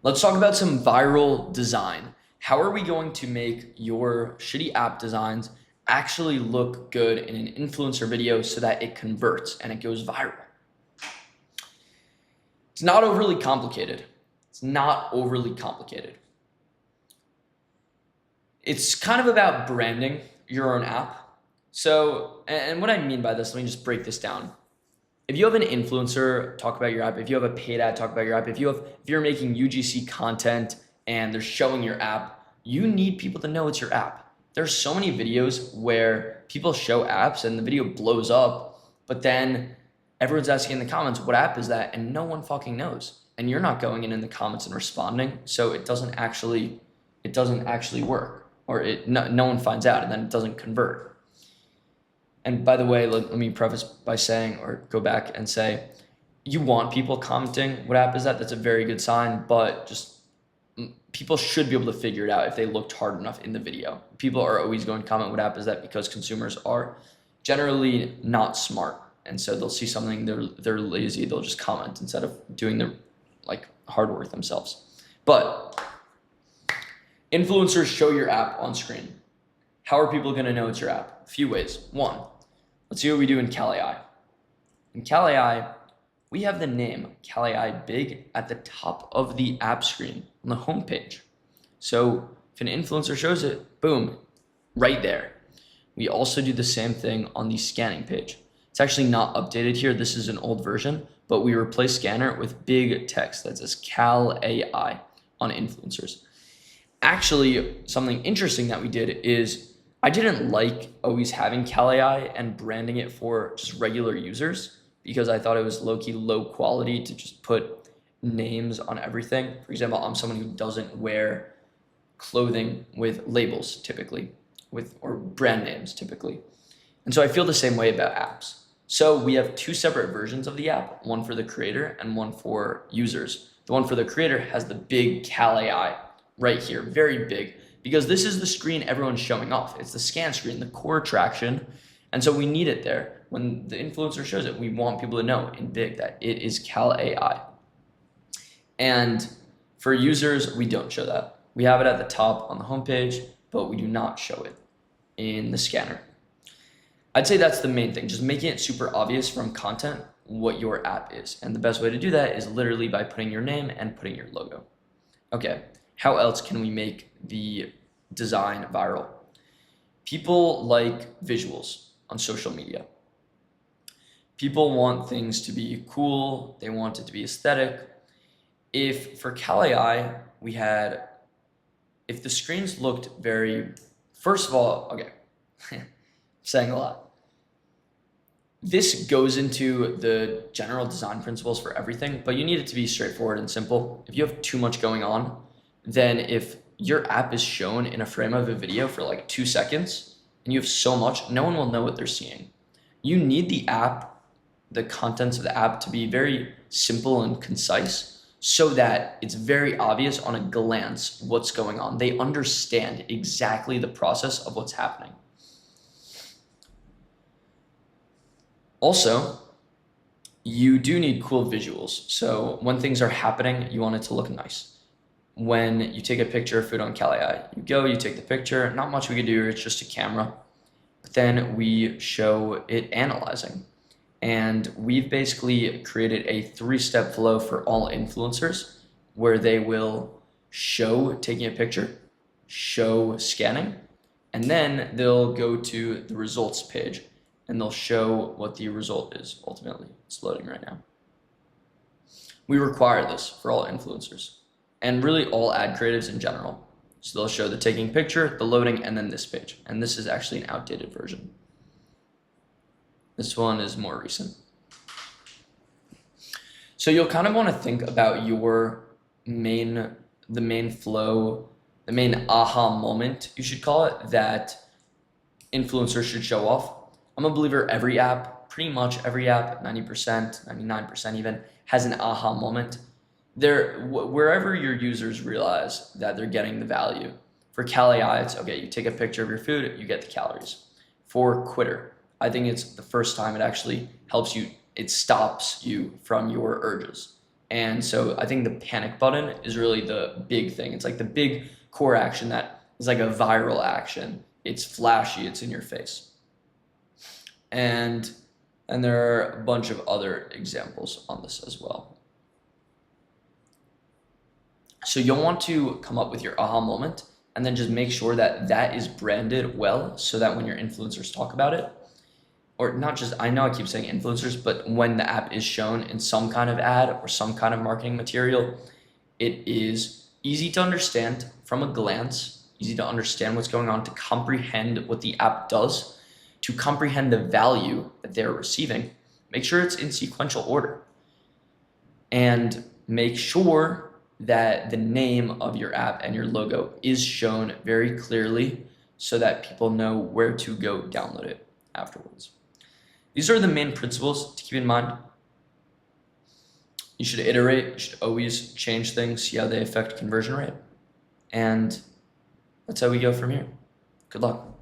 Let's talk about some viral design. How are we going to make your shitty app designs actually look good in an influencer video so that it converts and it goes viral? It's not overly complicated. It's not overly complicated. It's kind of about branding your own app. So, and what I mean by this, let me just break this down. If you have an influencer talk about your app, if you have a paid ad talk about your app, if you're making UGC content and they're showing your app, you need people to know it's your app. There's so many videos where people show apps and the video blows up, but then everyone's asking in the comments, what app is that? And no one fucking knows. And you're not going in the comments and responding, so it doesn't actually work, or no one finds out, and then it doesn't convert. And by the way, let me preface by saying, or go back and say, you want people commenting what app is that. That's a very good sign, but just people should be able to figure it out if they looked hard enough in the video. People are always going to comment what app is that because consumers are generally not smart. And so they'll see something, they're lazy, they'll just comment instead of doing the hard work themselves. But influencers show your app on screen. How are people going to know it's your app? A few ways. One, let's see what we do in CalAI. In CalAI, we have the name CalAI big at the top of the app screen on the home page. So if an influencer shows it, boom, right there. We also do the same thing on the scanning page. It's actually not updated here. This is an old version, but we replace scanner with big text that says CalAI on influencers. Actually, something interesting that we did is I didn't like always having CalAI and branding it for just regular users because I thought it was low-key low quality to just put names on everything. For example, I'm someone who doesn't wear clothing with labels typically, or brand names typically. And so I feel the same way about apps. So we have two separate versions of the app, one for the creator and one for users. The one for the creator has the big CalAI right here, very big, because this is the screen everyone's showing off. It's the scan screen, the core attraction. And so we need it there. When the influencer shows it, we want people to know in big that it is CalAI. And for users, we don't show that. We have it at the top on the homepage, but we do not show it in the scanner. I'd say that's the main thing, just making it super obvious from content what your app is. And the best way to do that is literally by putting your name and putting your logo. Okay, how else can we make the design viral? People like visuals on social media. People want things to be cool. They want it to be aesthetic. If for CalAI, if the screens looked first of all, okay, saying a lot. This goes into the general design principles for everything, but you need it to be straightforward and simple. If you have too much going on, then if your app is shown in a frame of a video for like 2 seconds and you have so much, no one will know what they're seeing. You need the contents of the app to be very simple and concise so that it's very obvious on a glance what's going on. They understand exactly the process of what's happening. Also, you do need cool visuals. So when things are happening, you want it to look nice. When you take a picture of food on CalAI, you take the picture, not much we can do, it's just a camera. But then we show it analyzing. And we've basically created a 3-step flow for all influencers where they will show taking a picture, show scanning, and then they'll go to the results page and they'll show what the result is ultimately. It's loading right now. We require this for all influencers and really all ad creatives in general. So they'll show the taking picture, the loading, and then this page. And this is actually an outdated version. This one is more recent. So you'll kind of want to think about the main flow, the main aha moment, you should call it, that influencers should show off. I'm a believer pretty much every app, 90%, 99% even, has an aha moment. Wherever your users realize that they're getting the value. For CalAI, it's okay, you take a picture of your food, you get the calories. For Quitter, I think it's the first time it actually helps you, it stops you from your urges. And so I think the panic button is really the big thing. It's like the big core action that is like a viral action. It's flashy, it's in your face. And there are a bunch of other examples on this as well. So you'll want to come up with your aha moment and then just make sure that that is branded well so that when your influencers talk about it, or not just, I know I keep saying influencers, but when the app is shown in some kind of ad or some kind of marketing material, it is easy to understand from a glance, easy to understand what's going on, to comprehend what the app does, to comprehend the value that they're receiving. Make sure it's in sequential order. And make sure that the name of your app and your logo is shown very clearly so that people know where to go download it afterwards. These are the main principles to keep in mind. You should iterate, you should always change things, see how they affect conversion rate. And that's how we go from here. Good luck.